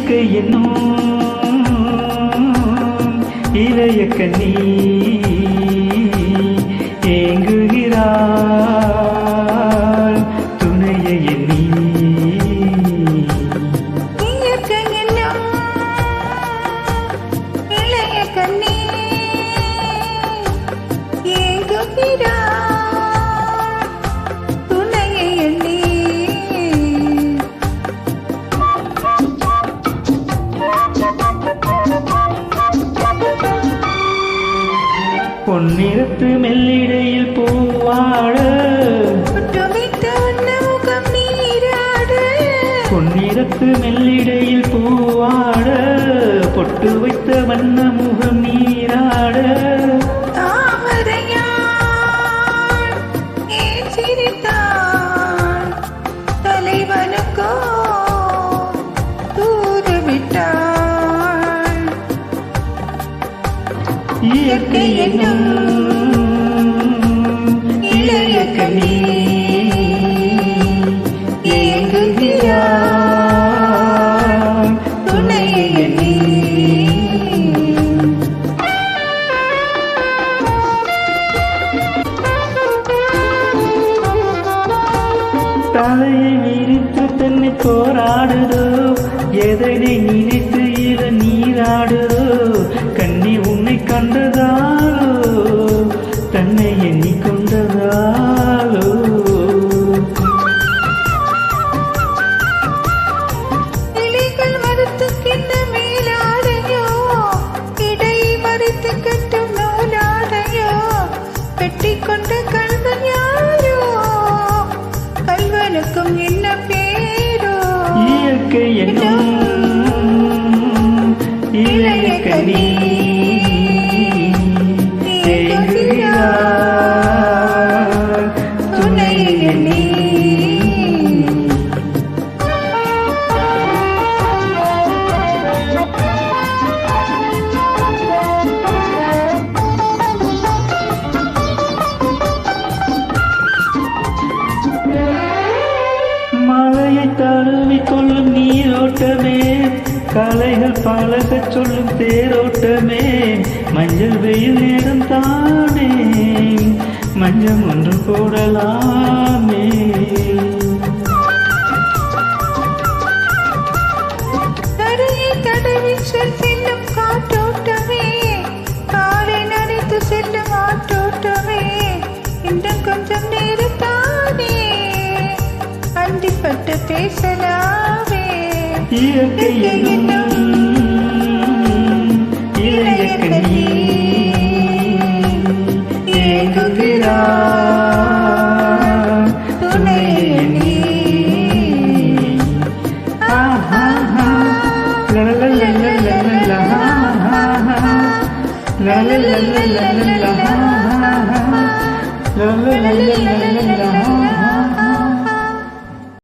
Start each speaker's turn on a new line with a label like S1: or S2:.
S1: இயற்கை என்னும் இளைய கண்ணி ஏங்குகிறாள் துணையை எண்ணி.
S2: இயற்கை என்னும் இளைய கண்ணி ஏங்குகிறாள் துணையை எண்ணி.
S1: பொன்னிறத்து மெல்லிடையில் பூவாட
S2: முகம் நீராடு.
S1: பொன்னிறத்து மெல்லிடையில் பூவாட பொட்டு வைத்த வண்ண முகம் நீராட.
S2: தாமரையாள் ஏன் சிரித்தாள் தலைவனுக்கோ தூதுவிட்டாள்.
S1: இயற்கை என்னும் இளைய கண்ணி ஏங்குகிறாள் துணையை எண்ணி. தலையை விரித்து தன்னை போராடுதோ எதனை நினைத்து இள நீராடுதோ. கண்ணி உன்னை கண்டதாலோ தன்னை எண்ணிக்கொண்டதாலோ.
S2: இலைகள் மறுத்துக்கின்ற மேலாடையோ இடை மறித்து கட்டும் நூலாடையோ கட்டிக்கொண்ட கல்வன் யாரோ கல்வனுக்கும் என்ன பேரோ.
S1: இயற்கை என்னும் இளைய கண்ணி ஏங்குகிறாள் துணையை எண்ணி. மலையை தழுவி கொள்ளும் நீரோட்டமே கலைகள் பழகச் சொல்லும் தேரோட்டமே. மஞ்சள் வெயில் நேரம் தானே மஞ்சள் ஒன்று போடலாமே.
S2: தரையை தடவி செல்லும் காற்றோட்டமே காலை நனைத்து செல்லும் ஆற்றோட்டமே. இன்னும் கொஞ்சம் நேரம் தானே அண்டிப்பட்டு பேசலாமே.
S1: இயற்கை என்னும் இளைய கண்ணி ஏங்குகிறாள் துணையை எண்ணி. ஆஹா லலலலலலலலா லலலலலலலா லலலலலலலா.